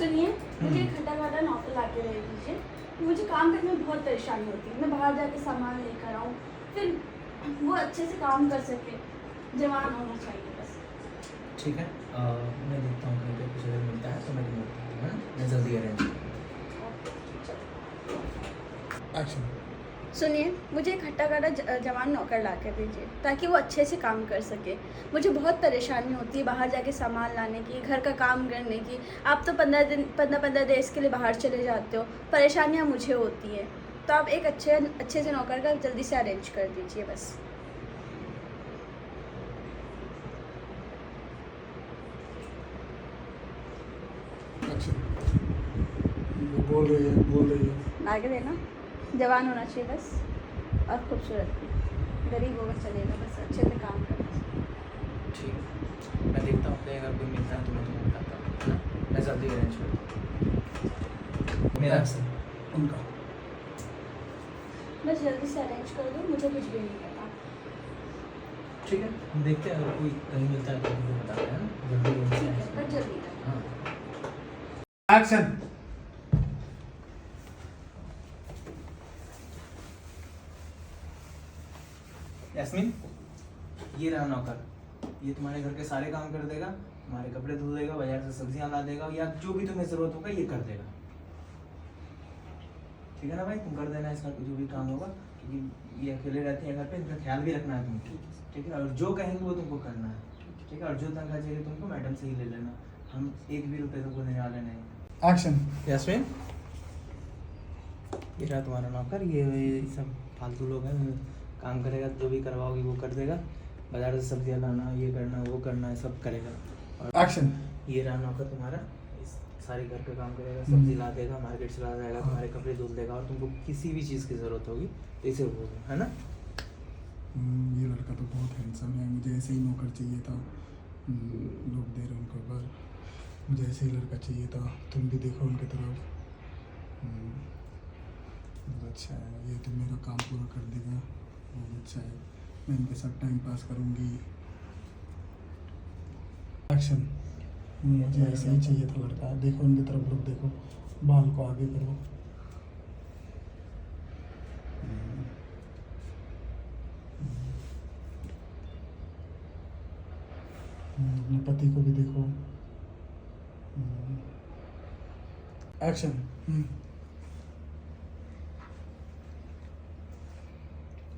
सुनिए, मुझे एक खट्टा मीठा नौकर ला के दे दीजिए। मुझे काम करने में बहुत परेशानी होती है। मैं बाहर जाके सामान लेकर आऊँ, फिर वो अच्छे से काम कर सके। जवान होना चाहिए बस। ठीक है, मैं देखता हूँ कहीं पे कुछ अगर मिलता है तो मैं तुम्हें बता दूँगा, मैं जल्दी अरेंज करूँगा। एक्शन। सुनिए, मुझे एक खट्टा मीठा जवान नौकर ला कर दीजिए ताकि वो अच्छे से काम कर सके। मुझे बहुत परेशानी होती है बाहर जाके सामान लाने की, घर का काम करने की। आप तो 15 देश के लिए बाहर चले जाते हो, परेशानियाँ मुझे होती हैं। तो आप एक अच्छे से नौकर का जल्दी से अरेंज कर दीजिए बस। एक्शन। वो बोल रही है। आगे देना, जवान होना चाहिए बस और खूबसूरत भी। गरीब होगा चलेगा, बस अच्छे से काम करना चाहिए। ठीक है, मैं देखता हूँ कहीं अगर कोई मिलता है तो मैं तुम्हें बताता हूँ, है ना? मैं जल्दी अरेंज करता हूँ। मेरा एक्शन। उनका। बस जल्दी से अरेंज कर दो, मुझे कुछ भी नहीं पता। ठीक है, हम देखते हैं अगर कोई कहीं मिलता है तो तुमको बताते हैं, ना? जल्दी ठीक अरेंज है, पर जल्दी करना। हाँ। एक्शन। यास्मीन, ये रहा नौकर। ये तुम्हारे घर के सारे काम कर देगा, तुम्हारे कपड़े धुल देगा, बाजार से सब्जियां ला देगा, या जो भी तुम्हें जरूरत होगा ये कर देगा। ठीक है ना भाई, तुम कर देना इसका जो भी काम होगा, क्योंकि ये अकेले रहते हैं घर पे, इनका ख्याल भी रखना है तुमको। ठीक है, और जो कहेंगे वो तुमको करना है। ठीक है, और जो तनख्वाह चाहिए तुमको मैडम से ही ले लेना, हम एक भी रुपये तुमको देने वाले नहीं। एक्शन। यास्मीन, ये रहा तुम्हारा नौकर। ये सब फालतू लोग हैं, काम करेगा, जो भी करवाओगी वो कर देगा, बाजार से सब्जियां लाना, ये करना, वो करना है, सब करेगा। और एक्शन। ये रहा नौकर तुम्हारा, इस सारे घर का काम करेगा, सब्जी ला देगा, मार्केट से ला जाएगा, तुम्हारे कपड़े धुल देगा, और तुमको किसी भी चीज़ की ज़रूरत होगी तो इसे बोलो, है ना? ये लड़का तो बहुत हैंडसम है, मुझे ऐसे ही नौकर चाहिए था। लोग दे रहे उनको पर मुझे ऐसे ही लड़का चाहिए था। तुम भी देखो उनकी तरफ। बहुत अच्छा है ये, तो मेरा काम पूरा कर देगा। बहुत अच्छा है, मैं इनके साथ टाइम पास करूँगी। एक्शन। मुझे ऐसे ही चाहिए था लड़का। देखो उनकी तरफ, लोग देखो, बाल को आगे करो। अपने पति को भी देखो। एक्शन।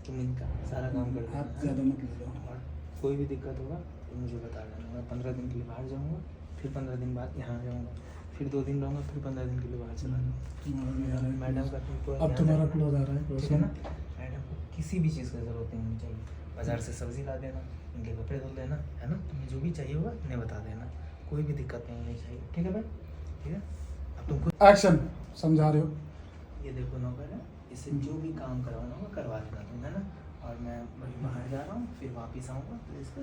तुम इनका सारा काम कर देना, आप है ना? ज़्यादा मत ले लो। और कोई भी दिक्कत होगा तो मुझे बता देना। मैं 15 दिन के लिए बाहर जाऊँगा, फिर 15 दिन बाद यहाँ जाऊँगा, फिर 2 दिन रहूँगा, फिर 15 दिन के लिए बाहर चला जाऊँगा। मैडम का तुमको अब तुम्हारा क्लोज आ रहा है, ठीक है ना? मैडम को किसी भी चीज़ की ज़रूरत नहीं होनी चाहिए, बाजार से सब्जी ला देना, इनके कपड़े धुल देना, है ना? तुम्हें जो भी चाहिए होगा इन्हें बता देना, कोई भी दिक्कत नहीं होनी चाहिए। ठीक है भाई? ठीक है, अब तुमको एक्शन। समझा रहे हो? ये देखो नौकर है, इससे जो भी काम करवाना होगा करवा देना तुम, है ना? और मैं वही बाहर जा रहा हूँ, फिर वापस आऊँगा तो इसका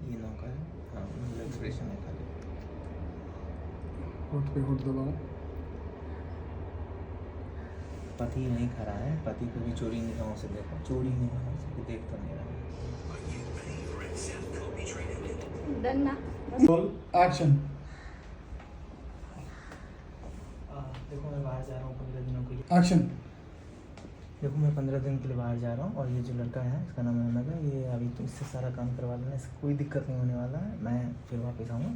ये नौकर है। हाँ, मुझे एक्सप्रेशन है खाली। होठ पे होठ दबाओ। पति नहीं खड़ा है, पति को भी चोरी निगाहों से देखो, चोरी निगाहों से देख तो नहीं रहा। डन ना? एक्शन। देखो मैं बाहर जा रहा हूँ 15 दिनों के लिए। एक्शन। देखो मैं 15 दिन के लिए बाहर जा रहा हूँ, और ये जो लड़का है इसका नाम अहमद है, ये अभी तो इससे सारा काम करवा लेना, इससे कोई दिक्कत नहीं होने वाला है। मैं फिर वापस आऊँगा,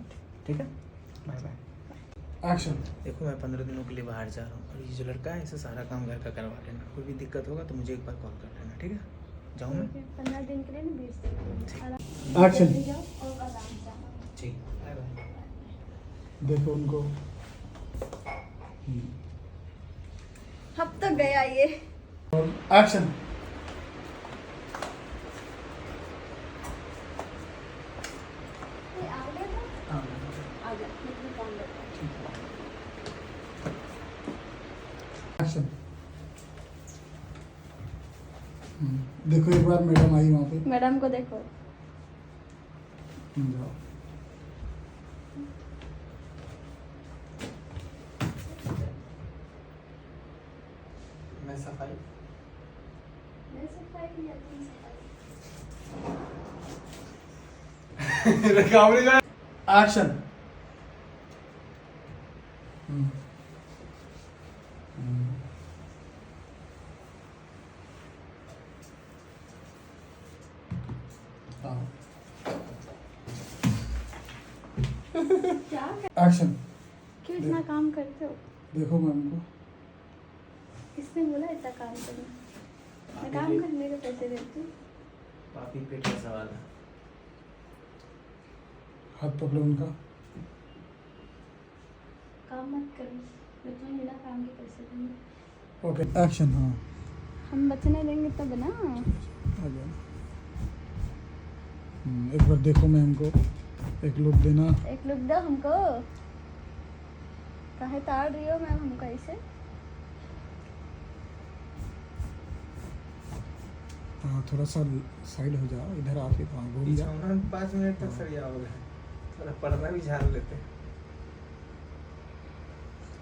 ठीक है? Bye bye. एक्शन। देखो मैं 15 दिनों के लिए बाहर जा रहा हूँ, और ये जो लड़का है इससे सारा काम घर का करवा लेना, कोई भी दिक्कत होगा तो मुझे एक बार कॉल कर लेना, ठीक है? जाऊँ मैं? 15 दिन के लिए ना, 20 दिन के लिए। एक्शन। जल्दी जाओ और आराम से आना। ठीक, बाय बाय। देखो उनको। अब तो गया ये। एक्शन। आ गया था? हाँ, आ जा, मैं तुम्हें काम करता हूँ। एक्शन। देखो एक बार मैडम आई वहाँ पे। मैडम को देखो। जाओ। मैं सफाई मैं सफाई या तुम सफाई? एक्शन। हम्म, हम्म, हाँ क्या एक्शन। क्यों इतना काम करते हो? देखो मैम को। किसने बोला इतना काम करना? मैं काम करने के पैसे देती हूँ। पापी पेट का सवाल है। हाथ पकड़ो उनका। काम मत करो, मैं तुम्हें बिना काम के पैसे दूंगी। Okay action. हाँ हम बचने देंगे तब ना। आ जाओ। एक बार देखो मैम को, एक लुक देना। एक लुक दो हमको। काहे ताड़ रही हो मैम हमको ऐसे? हाँ थोड़ा सा साइड हो जाओ, इधर आ फिर। हाँ घूम पीछे जाओ। होना 5 मिनट तक सर आओगे, थोड़ा पर्दा भी झाड़ लेते हैं।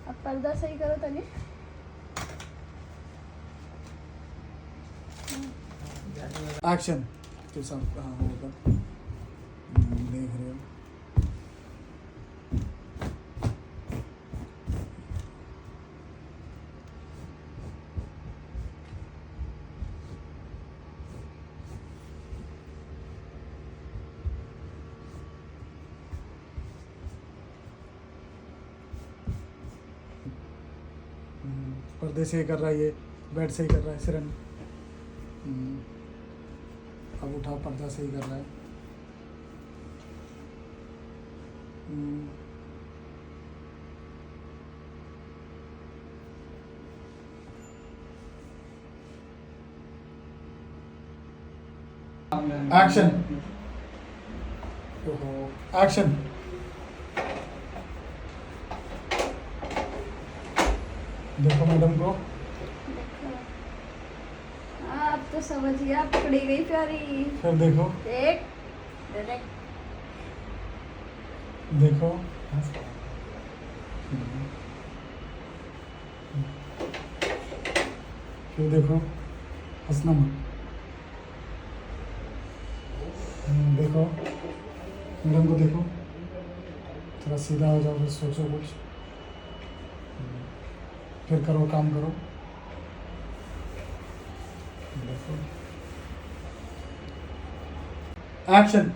अब पर्दा सही करो तनी। एक्शन। तो सब हाँ होगा। देख रहे हो। पर्दे से ही कर रहा है ये, बेड से ही कर रहा है सिरन। अब उठा, पर्दा से ही कर रहा है। एक्शन। ओहो एक्शन। देखो मैडम को। देखो, हाँ अब तो समझ गया, पकड़ी गई प्यारी। फिर देखो। एक डायरेक्ट। देखो। क्यों देखो, हंसना मत। देखो मैडम को देखो, थोड़ा सीधा हो जाओ, फिर सोचो कुछ, फिर करो, काम करो। देखो एक्शन।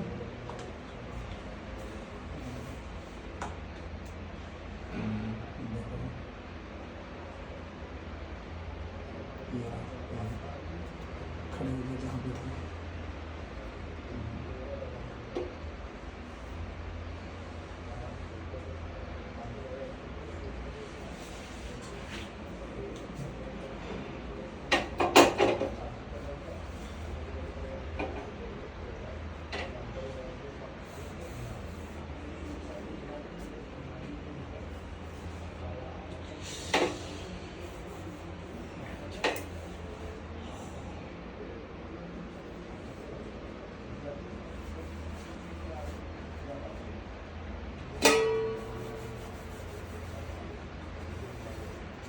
खड़े हो जाओ जहाँ पे थे।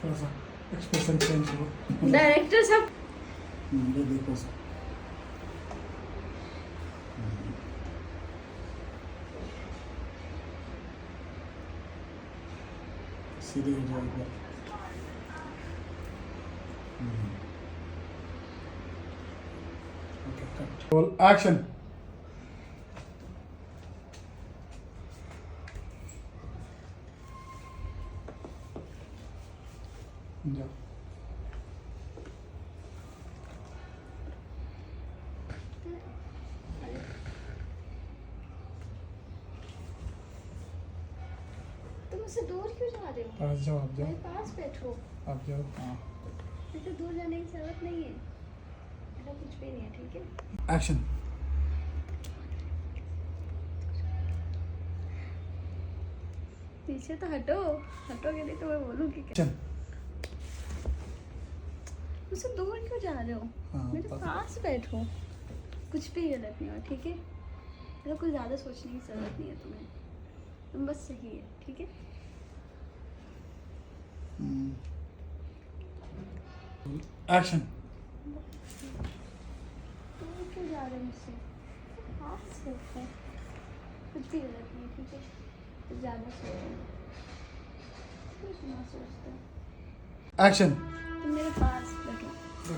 थोड़ा सा एक्सप्रेशन चेंज करो। डायरेक्टर साहब ये देखो सर। सीधे हो जाओ एक बार। Okay cut. Roll action. जाओ। तुम मुझसे दूर क्यों जा रहे हो? पास जाओ, आप मेरे जाओ, पास बैठो। आप जाओ। हाँ मुझे दूर जाने की जरूरत नहीं है, ऐसा कुछ भी नहीं है, ठीक है? एक्शन। पीछे तो हटो, हटोगे नहीं तो मैं बोलूँगी क्या? एक्शन। मुझसे दूर क्यों जा रहे हो? हाँ, मेरे पास। पास बैठो, कुछ भी गलत नहीं हो, ठीक है? मतलब कुछ ज़्यादा सोचने की जरूरत नहीं है तुम्हें, तुम बस सही है, ठीक है? एक्शन। दूर क्यों जा रहे हो मुझसे? पास बैठो, कुछ भी गलत नहीं है, ठीक है? तो ज़्यादा सोचो। क्यों इतना सोचते हो? एक्शन। तुम मेरे पास बैठो।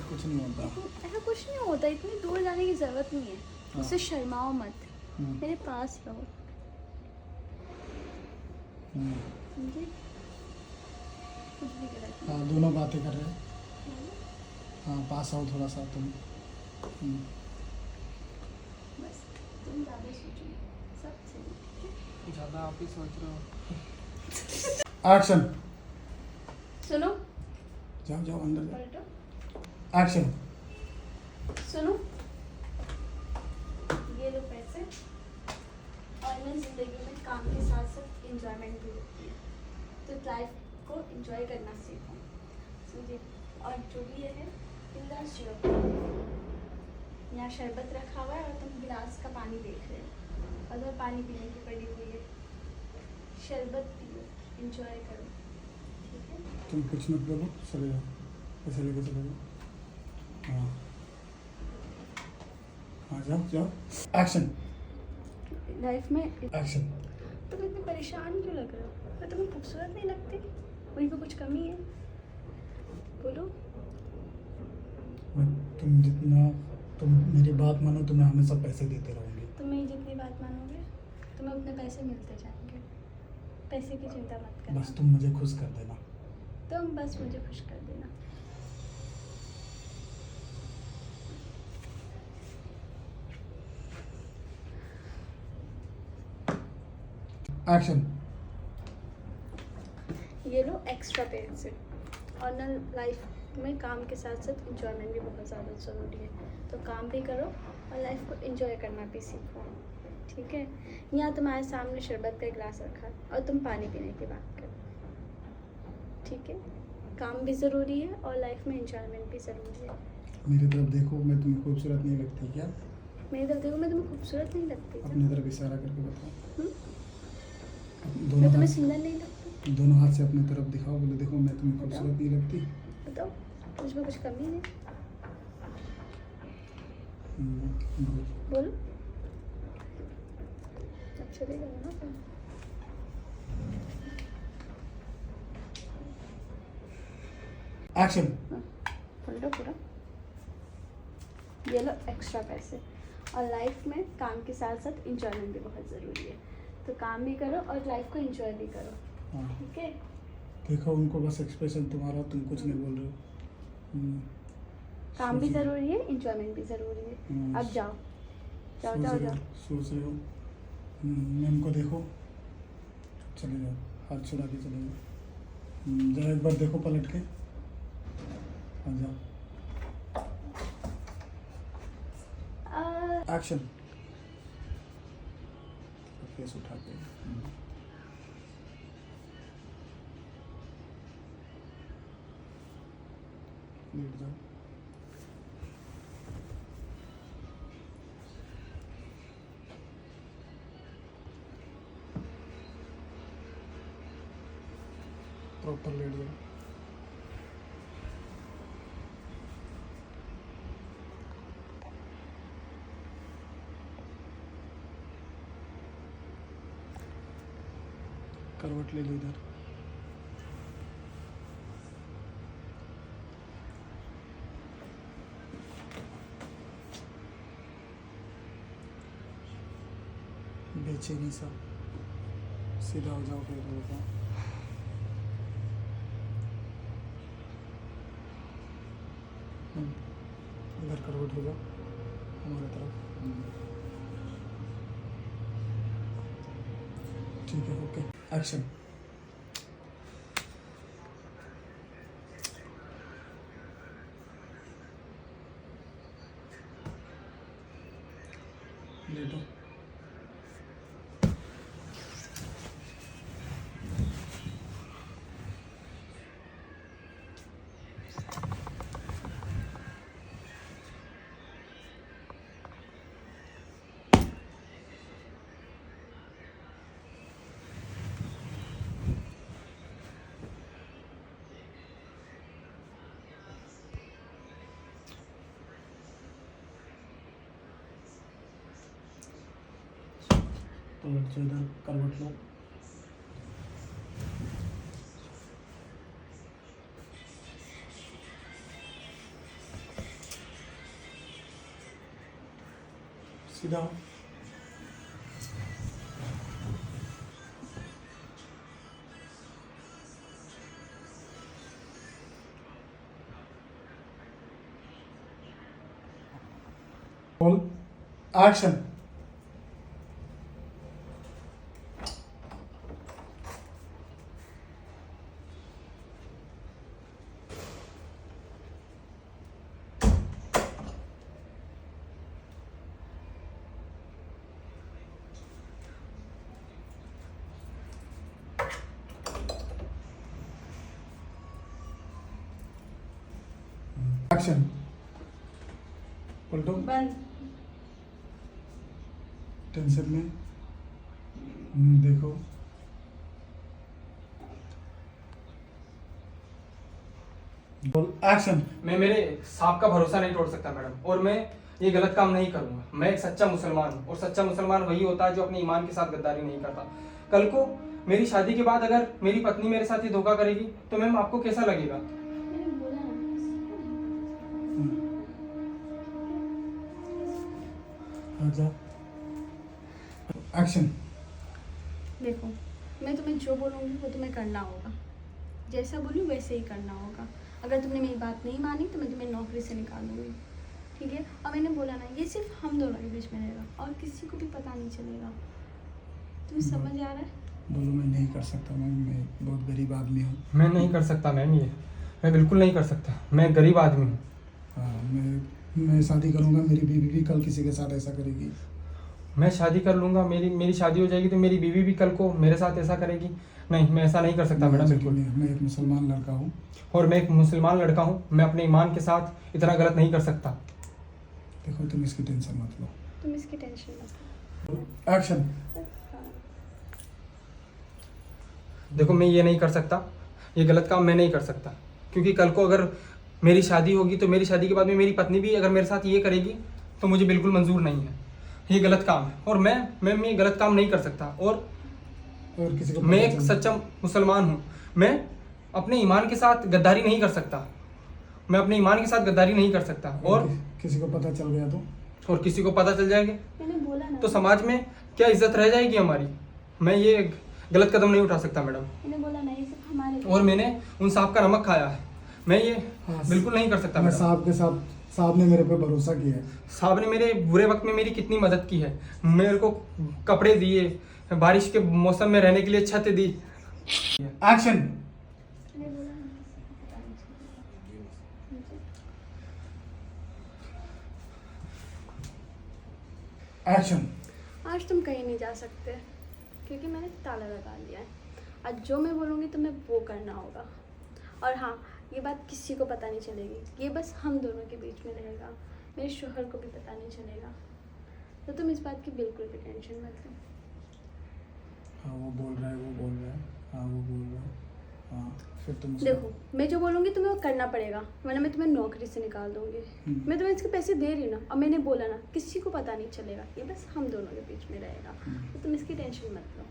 कुछ नहीं होता। ऐसा कुछ नहीं होता, इतनी दूर जाने की ज़रूरत नहीं है। हाँ। उससे शर्माओ मत, हम्म, मेरे पास रहो। हम्म। समझे? कुछ भी गलत हाँ, दोनों बातें कर रहे हैं। हाँ, पास आओ थोड़ा सा तुम। नहीं, बस तुम ज़्यादा सोचो, सब सही है, ठीक है? ज़्यादा आप ही सोच रहे हो। एक्शन। सुनो, जाओ जाओ अंदर जाओ। पलटो। एक्शन। सुनो, ये लो पैसे, और मैं ज़िंदगी में काम के साथ साथ इंजॉयमेंट भी होती है, तो लाइफ को इंजॉय करना सीखो, समझे? और जो भी ये है गिलास रखो, यहाँ शरबत रखा हुआ है और तुम गिलास का पानी देख रहे हो, और तुम्हें पानी पीने की पड़ी हुई है। शरबत पियो, इंजॉय करो, ठीक है? तुम कुछ मत बोलो, चले जाओ, ऐसे लेके चले जाओ। हाँ हाँ, जाओ जाओ। एक्शन। लाइफ में एक्शन। तुम इतने परेशान क्यों लग रहे हो? मैं तुम्हें खूबसूरत नहीं लगती? वहीं पे कुछ कमी है? बोलो। तुम जितना तुम मेरी बात मानो तो मैं हमेशा पैसे देते रहूँगी। तुम मेरी जितनी बात मानोगे तुम्हें उतने पैसे मिलते जाएंगे, पैसे की चिंता मत करना। बस तुम मुझे खुश कर देना। तुम बस मुझे खुश कर देना। एक्शन। ये लो एक्स्ट्रा पेड से, और ना लाइफ में काम के साथ साथ इंजॉयमेंट भी बहुत ज़्यादा ज़रूरी है, तो काम भी करो और लाइफ को इंजॉय करना भी सीखो, ठीक है? यहाँ तुम्हारे सामने शरबत का गिलास रखा है और तुम पानी पीने की बात करो, ठीक है? काम भी ज़रूरी है और लाइफ में इंजॉयमेंट भी ज़रूरी है। मेरी तरफ देखो, मैं तुम्हें खूबसूरत नहीं लगती क्या? मेरी तरफ देखो, मैं तुम्हें खूबसूरत नहीं लगती क्या? अपनी तरफ इशारा करके बताओ। हम्म? दोनों मैं तुम्हें हाथ सुंदर नहीं लगती? दोनों हाथ से अपनी तरफ दिखाओ, बोले देखो मैं तुम्हें खूबसूरत नहीं लगती। बताओ, मुझमें कुछ कमी है? बोल। बोलो। अब चले जाओ ना तुम। एक्शन। पलटो पूरा। ये लो एक्स्ट्रा पैसे, और लाइफ में काम के साथ साथ इंजॉयमेंट भी बहुत ज़रूरी है, तो काम भी करो और लाइफ को इंजॉय भी करो, हाँ, ठीक है? देखो उनको बस एक्सप्रेशन तुम्हारा, तुम कुछ नहीं बोल रहे हो। काम भी सोच- ज़रूरी है, इंजॉयमेंट भी ज़रूरी है। अब जाओ जाओ जाओ जाओ। सोच रहे हो। मैम को देखो, चले जाओ, हाथ छुड़ा के चले जाओ। जरा एक बार देखो पलट के। हाँ जाओ। एक्शन। फेस उठा के लेट जाओ। प्रॉपर लेट जाओ। करवट ले लो इधर। बेचैनी सा सीधा हो जाओ फिर बोलता हूँ। इधर करवट हो जाओ हमारे तरफ। ठीक है, ओके। एक्शन। लेटो। पलट जाओ, इधर करवट लो। जाओ। Roll action. एक्शन। पलटो। बंद। टेंशन में देखो। बोल एक्शन। मैं मेरे साहब का भरोसा नहीं तोड़ सकता मैडम, और मैं ये गलत काम नहीं करूंगा। मैं एक सच्चा मुसलमान हूँ, और सच्चा मुसलमान वही होता है जो अपने ईमान के साथ गद्दारी नहीं करता। कल को मेरी शादी के बाद अगर मेरी पत्नी मेरे साथ ये धोखा करेगी तो मैम आपको कैसा लगेगा? मैंने बोला ना। आजा। एक्शन। देखो, मैं तुम्हें जो बोलूँगी वो तुम्हें करना होगा। जैसा बोलूँ वैसे ही करना होगा। अगर तुमने मेरी बात नहीं मानी तो मैं तुम्हें नौकरी से निकाल दूँगी, ठीक है? और मैंने बोला ना, ये सिर्फ हम दोनों के बीच में रहेगा और किसी को भी पता नहीं चलेगा। तुम्हें समझ आ रहा है? बोलो मैं नहीं कर सकता मैम, मैं बहुत गरीब आदमी हूँ। मैं नहीं कर सकता मैम, ये मैं बिल्कुल नहीं कर सकता। मैं गरीब आदमी हूँ। हाँ, मैं शादी करूँगा, मेरी बीवी भी कल किसी के साथ ऐसा करेगी। मैं शादी कर लूंगा, मेरी शादी हो जाएगी तो मेरी बीवी भी कल को मेरे साथ ऐसा करेगी? नहीं, मैं ऐसा नहीं कर सकता मैडम, बिल्कुल। मैं एक मुसलमान लड़का हूँ। और मैं एक मुसलमान लड़का हूँ, मैं अपने ईमान के साथ इतना गलत नहीं कर सकता। देखो तुम इसकी टेंशन मत लो। तुम इसकी टेंशन मत लो। एक्शन। देखो, मैं ये नहीं कर सकता, ये गलत काम मैं नहीं कर सकता, क्योंकि कल को अगर मेरी शादी होगी तो मेरी शादी के बाद में मेरी पत्नी भी अगर मेरे साथ ये करेगी तो मुझे बिल्कुल मंजूर नहीं है। ये गलत काम है, और मैं ये गलत काम नहीं कर सकता। और किसी को मैं एक सच्चा मुसलमान हूँ, मैं अपने ईमान के साथ गद्दारी नहीं कर सकता। मैं अपने ईमान के साथ गद्दारी नहीं कर सकता। और किसी को पता चल गया तो? और किसी को पता चल जाएगा मैंने बोला ना, तो समाज में क्या इज्जत रह जाएगी हमारी? मैं ये गलत कदम नहीं उठा सकता मैडम। मैंने बोला ना, ये सिर्फ हमारे और मैंने उन साहब का नमक खाया है, मैं ये हाँ, बिल्कुल नहीं कर सकता मैं मैडम। साहब ने मेरे पे भरोसा किया है। साहब ने मेरे बुरे वक्त में मेरी कितनी मदद की है। मेरे को कपड़े दिए, बारिश के मौसम में रहने के लिए छत दी। एक्शन। मैंने बोला ना, किसी को पता नहीं चलेगा। एक्शन। आज तुम कहीं नहीं जा सकते क्योंकि मैंने ताला लगा लिया है। आज जो मैं बोलूँगी तुम्हें वो करना होगा। और हाँ, ये बात किसी को पता नहीं चलेगी, ये बस हम दोनों के बीच में रहेगा। मेरे शोहर को भी पता नहीं चलेगा। तो तुम इस बात की बिल्कुल भी टेंशन मत लो। हाँ वो बोल रहा है, हाँ वो बोल रहा है। हाँ फिर तुम देखो, मैं जो बोलूँगी तुम्हें वो करना पड़ेगा, वरना मैं तुम्हें नौकरी से निकाल दूँगी। मैं तुम्हें इसके पैसे दे रही हूँ ना, और मैंने बोला ना, किसी को पता नहीं चलेगा, ये बस हम दोनों के बीच में रहेगा। तो तुम इसकी टेंशन मत लो।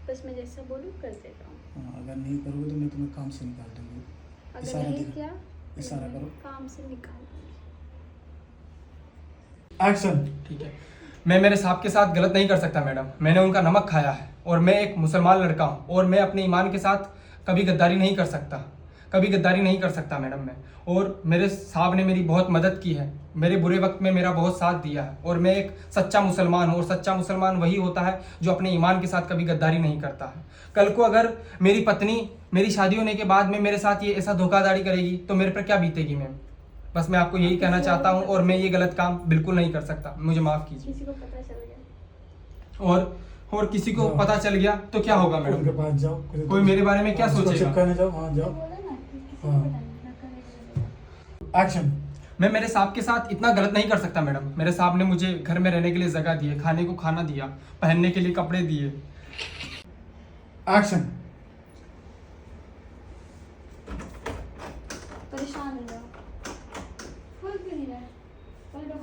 बस मैं जैसा बोलूँ कर देता हूँ। हाँ, अगर नहीं करोगे तो मैं तुम्हें काम से निकाल दूंगी। अगर इशारा नहीं दिखा। किया इशारा करो। काम से निकाल दूँगी। एक्शन। ठीक है, मैं मेरे साहब के साथ गलत नहीं कर सकता मैडम। मैंने उनका नमक खाया है, और मैं एक मुसलमान लड़का हूँ, और मैं अपने ईमान के साथ कभी गद्दारी नहीं कर सकता, कभी गद्दारी नहीं कर सकता मैडम मैं। और मेरे साहब ने मेरी बहुत मदद की है, मेरे बुरे वक्त में मेरा बहुत साथ दिया है, और मैं एक सच्चा मुसलमान हूँ, और सच्चा मुसलमान वही होता है जो अपने ईमान के साथ कभी गद्दारी नहीं करता है। कल को अगर मेरी पत्नी मेरी शादी होने के बाद में मेरे साथ ये ऐसा धोखाधड़ी करेगी तो मेरे पर क्या बीतेगी मैम? बस मैं आपको यही कहना चाहता हूँ, और मैं ये गलत काम बिल्कुल नहीं कर सकता, मुझे माफ़ कीजिए। किसी को पता चल गया और किसी को पता चल गया तो क्या होगा उनके मैडम? पास जाओ। कोई मेरे बारे में क्या उसको सोचेगा? चिपकाने जाओ। हाँ जाओ। बोला ना कि किसी को हाँ। पता नहीं, ना करेगा। एक्शन। मैं मेरे साहब के साथ इतना गलत नहीं कर सकता मैडम। मेरे साहब ने मुझे घर में रहने के लिए जगह दी है, खाने को खाना दिया, पहनने के लिए कपड़े दिए। एक्शन। परेशान हो जाओ, कोई क्यों नहीं रहा? पलटो।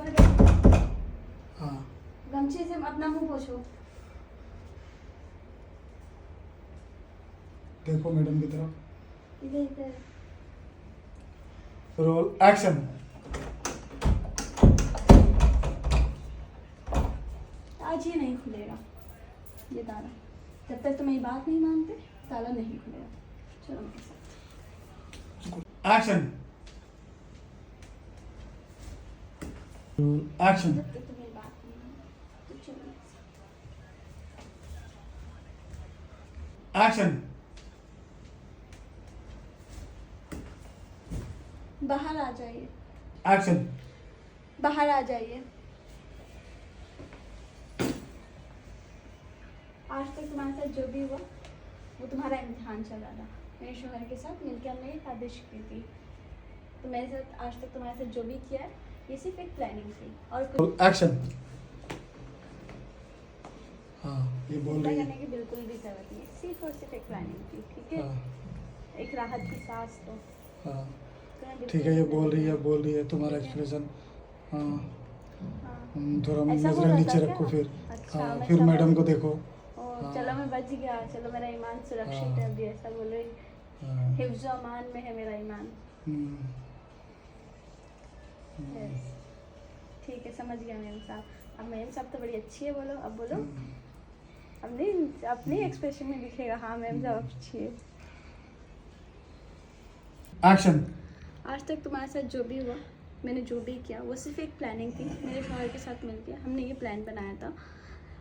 हाँ गमछे से अपना मुंह पोछो। देखो मैडम की तरफ। इधर। Roll action. आज ये नहीं खुलेगा, ये ताला। जब तक तुम मेरी बात नहीं मानते ताला नहीं खुलेगा। चलो मेरे साथ। एक्शन एक्शन जब तक तुम मेरी बात नहीं मानते तो चलो मेरे साथ। एक्शन बाहर आ जाइए, एक्शन बाहर आ जाइए। आज तक तुम्हारे साथ जो भी हुआ वो तुम्हारा इम्तिहान चल रहा था। मेरे शोहर के साथ मिलकर हमने ये साजिश की थी। तो मेरे साथ आज तक तुम्हारे साथ जो भी किया है ये सिर्फ एक प्लानिंग थी और कुछ एक्शन हाँ ये बोल चिंता रही करने है की बिल्कुल भी जरूरत नहीं है। सिर्फ और सिर्फ एक प्लानिंग थी, ठीक है? हाँ एक राहत की सांस तो हाँ तुम्हें बिल्कुल ठीक है, ये भी बोल रही है तुम्हारा ठीक है। एक्सप्रेशन हाँ हाँ। थोड़ा ऐसा हो नजर रहा नीचे था रखो क्या? फिर अच्छा, हाँ मैं फिर समझ मैडम को गई। देखो ओ, हाँ। चलो मैं बच गया, चलो मेरा ईमान सुरक्षित हाँ। है अभी, ऐसा बोलो ही। हाँ, हिफ्ज़ अमान में है मेरा ईमान। हम्म, Yes. ठीक है, समझ गया मेम साहब। अब मेम साहब तो बड़ी अच्छी है, बोलो अब बोलो। अब नहीं, अपने एक्सप्रेशन में दिखेगा हाँ मेम साहब अच्छी है। एक्शन आज तक तुम्हारे साथ जो भी हुआ, मैंने जो भी किया वो सिर्फ एक प्लानिंग थी। मेरे शौहर के साथ मिलकर हमने ये प्लान बनाया था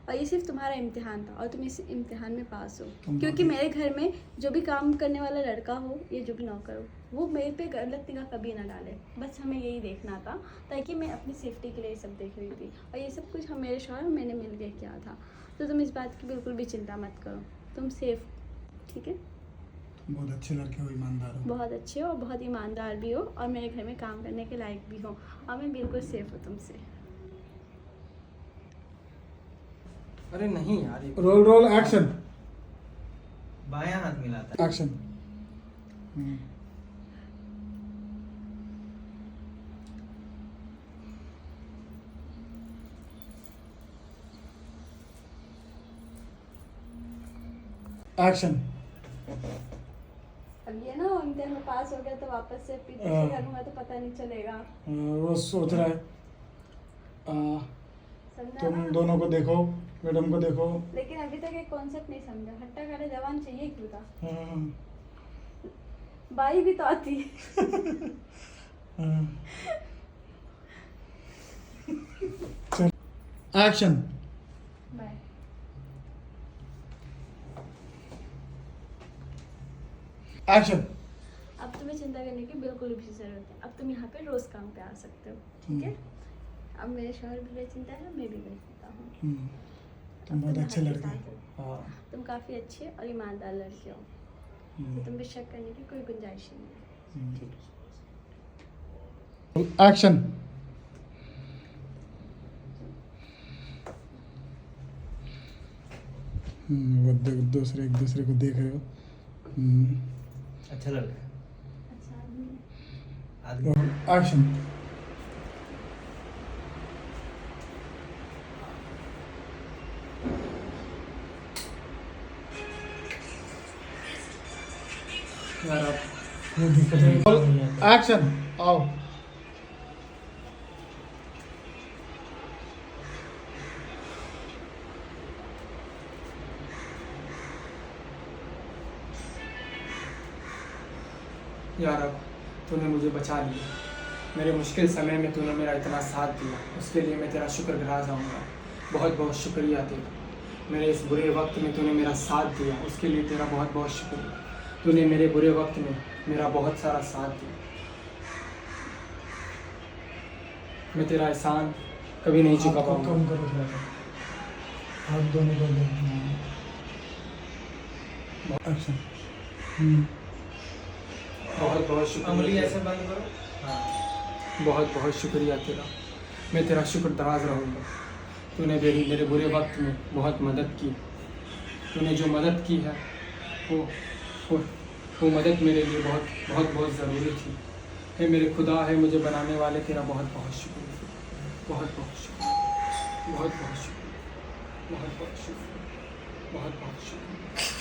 और ये सिर्फ तुम्हारा इम्तिहान था और तुम इस इम्तिहान में पास हो। क्योंकि मेरे घर में जो भी काम करने वाला लड़का हो या जो भी नौकर हो वो मेरे पे गलत निगाह कभी ना डाले। बस हमें यही देखना था, ताकि मैं अपनी सेफ्टी के लिए ये सब देख रही थी और ये सब कुछ हम मेरे शौहर और मैंने मिल के किया था। तो तुम इस बात की बिल्कुल भी चिंता मत करो, तुम सेफ, ठीक है? बहुत अच्छे लड़के हो, ईमानदार हो। बहुत अच्छे हो और बहुत ईमानदार भी हो और मेरे घर में काम करने के लायक भी हो और मैं बिल्कुल सेफ हूँ तुमसे। अरे नहीं यार, ये रोल एक्शन बायां हाथ मिलाता है। एक्शन एक्शन अब ये ना इम्तिहान में पास हो गया तो वापस से पीछे से करूँगा तो पता नहीं चलेगा, वो सोच रहा है समझा तुम ना? दोनों को देखो, मैडम को देखो। लेकिन अभी तक एक कॉन्सेप्ट नहीं समझा, हट्टा कट्टा जवान चाहिए क्यों था? बाई भी तो आती है। Action by. एक्शन अब तुम्हें चिंता करने की बिल्कुल भी जरूरत है। अब तुम यहाँ पे रोज काम पे आ सकते हो, ठीक है? अब मेरे शौहर भी बेचिंता है, मैं भी बेचिंता हूँ। तुम बहुत तुम अच्छे हमारे लड़के साथ हो। हाँ तुम काफ़ी अच्छे और ईमानदार लड़के हो, तो तुम पे शक करने की कोई गुंजाइश ही नहीं है। एक्शन वो दूसरे एक दूसरे को देख रहे हो। अच्छा लड़का है। अच्छा आदमी है। आदमी एक्शन यार अब वो दिक्कत है। एक्शन आओ यार अब तूने मुझे बचा लिया। मेरे मुश्किल समय में तूने मेरा इतना साथ दिया, उसके लिए मैं तेरा शुक्रगुजार रहूँगा। बहुत बहुत शुक्रिया तेरा। मेरे इस बुरे वक्त में तूने मेरा साथ दिया, उसके लिए तेरा बहुत बहुत शुक्रिया। तूने मेरे बुरे वक्त में मेरा बहुत सारा साथ दिया। मैं तेरा एहसान कभी नहीं चुका हाथ को पाऊंगा। कम करो थोड़ा सा, हाथ दोनों को दो। एक्शन बहुत बहुत उंगली शुक्रिया ऐसे तेरा। बंद करो। हाँ बहुत बहुत शुक्रिया तेरा। मैं तेरा शुक्रदराज रहूँगा। तूने मेरे बुरे वक्त में बहुत मदद की। तूने जो मदद की है वो मदद मेरे लिए बहुत बहुत बहुत ज़रूरी थी। हे मेरे खुदा, है मुझे बनाने वाले, तेरा बहुत बहुत शुक्रिया। बहुत बहुत शुक्रिया। बहुत बहुत शुक्रिया। बहुत बहुत शुक्रिया। बहुत बहुत शुक्रिया।